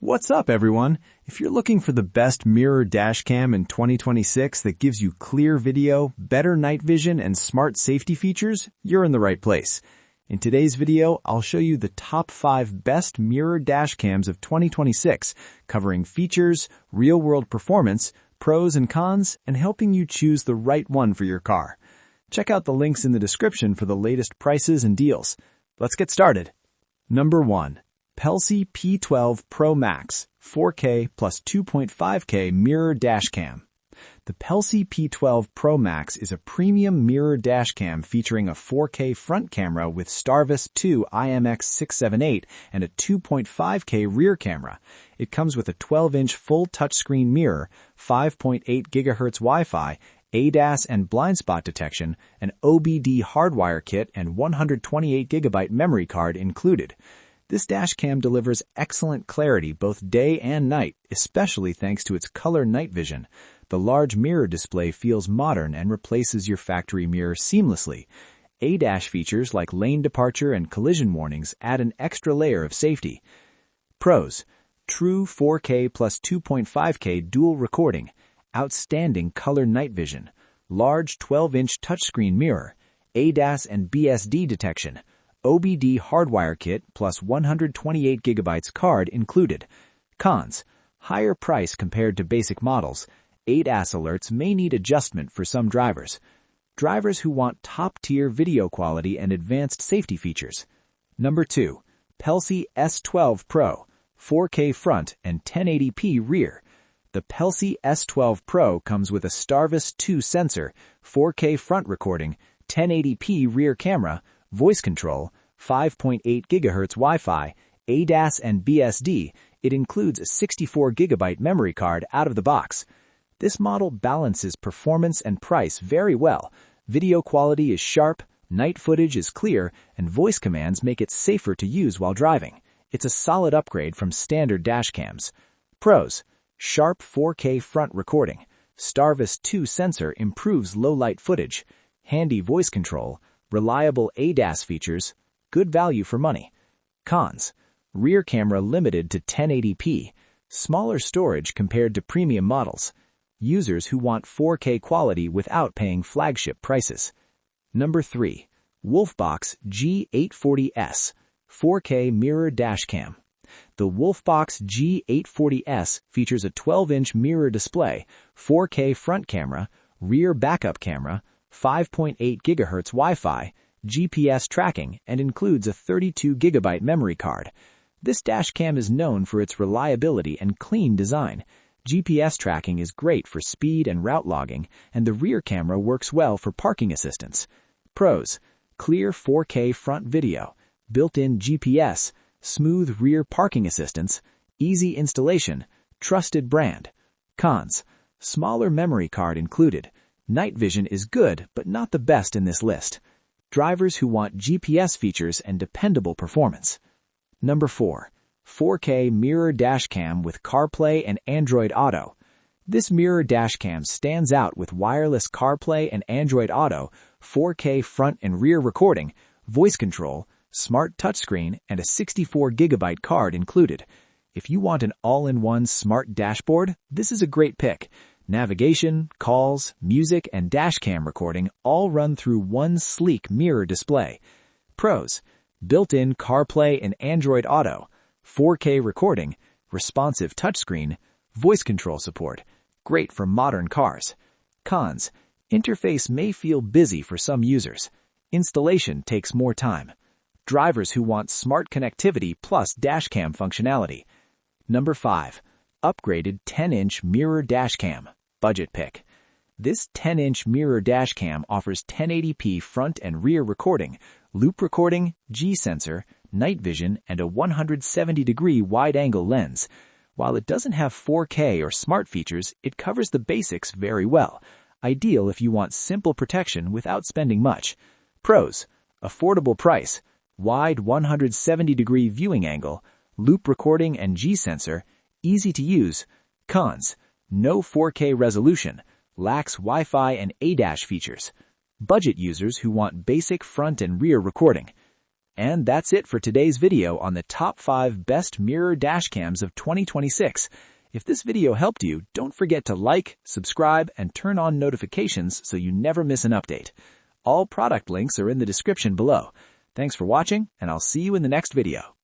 What's up, everyone? If you're looking for the best mirror dash cam in 2026 that gives you clear video, better night vision, and smart safety features, you're in the right place. In today's video, I'll show you the top 5 best mirror dash cams of 2026, covering features, real-world performance, pros and cons, and helping you choose the right one for your car. Check out the links in the description for the latest prices and deals. Let's get started. Number 1. Pelsee P12 Pro Max 4K plus 2.5K Mirror Dash Cam. The Pelsee P12 Pro Max is a premium mirror dash cam featuring a 4K front camera with Starvis 2 IMX678 and a 2.5K rear camera. It comes with a 12-inch full touchscreen mirror, 5.8 GHz Wi-Fi, ADAS and blind spot detection, an OBD hardwire kit, and 128GB memory card included. This dash cam delivers excellent clarity both day and night, especially thanks to its color night vision. The large mirror display feels modern and replaces your factory mirror seamlessly. ADAS features like lane departure and collision warnings add an extra layer of safety. Pros: true 4K plus 2.5K dual recording, outstanding color night vision, large 12-inch touchscreen mirror, ADAS and BSD detection, OBD hardwire kit plus 128GB card included. Cons: higher price compared to basic models. ADAS alerts may need adjustment for some drivers. Drivers who want top-tier video quality and advanced safety features. Number 2. Pelsee S12 Pro 4K front and 1080p rear. The Pelsee S12 Pro comes with a Starvis 2 sensor, 4K front recording, 1080p rear camera, voice control, 5.8 GHz Wi-Fi, ADAS and BSD. It includes a 64GB memory card out of the box. This model balances performance and price very well. Video quality is sharp, night footage is clear, and voice commands make it safer to use while driving. It's a solid upgrade from standard dash cams. Pros: sharp 4K front recording. Starvis 2 sensor improves low-light footage. Handy voice control. Reliable ADAS features, good value for money. Cons: rear camera limited to 1080p, smaller storage compared to premium models. Users who want 4K quality without paying flagship prices. Number 3. WOLFBOX G840S 4K Mirror Dash Cam. The WOLFBOX G840S features a 12-inch mirror display, 4K front camera, rear backup camera, 5.8 GHz Wi-Fi, GPS tracking, and includes a 32GB memory card. This dash cam is known for its reliability and clean design. GPS tracking is great for speed and route logging, and the rear camera works well for parking assistance. Pros: clear 4K front video, built-in GPS, smooth rear parking assistance, easy installation, trusted brand. Cons: smaller memory card included. Night vision is good, but not the best in this list. Drivers who want GPS features and dependable performance. Number 4. 4K Mirror Dash Cam with Carplay and Android Auto. This mirror dash cam stands out with wireless Carplay and Android Auto, 4K front and rear recording, voice control, smart touchscreen, and a 64GB card included. If you want an all-in-one smart dashboard, this is a great pick. Navigation, calls, music, and dashcam recording all run through one sleek mirror display. Pros: built-in CarPlay and Android Auto, 4K recording, responsive touchscreen, voice control support. Great for modern cars. Cons: interface may feel busy for some users. Installation takes more time. Drivers who want smart connectivity plus dashcam functionality. Number 5. Upgraded 10-inch mirror dashcam. Budget pick. This 10-inch mirror dashcam offers 1080p front and rear recording, loop recording, G-sensor, night vision, and a 170-degree wide-angle lens. While it doesn't have 4K or smart features, it covers the basics very well. Ideal if you want simple protection without spending much. Pros: affordable price, wide 170-degree viewing angle, loop recording and G-sensor, easy to use. Cons: no 4K resolution, lacks Wi-Fi and ADAS features. Budget users who want basic front and rear recording. And that's it for today's video on the top 5 best mirror dashcams of 2026. If this video helped you, don't forget to like, subscribe, and turn on notifications so you never miss an update. All product links are in the description below. Thanks for watching, and I'll see you in the next video.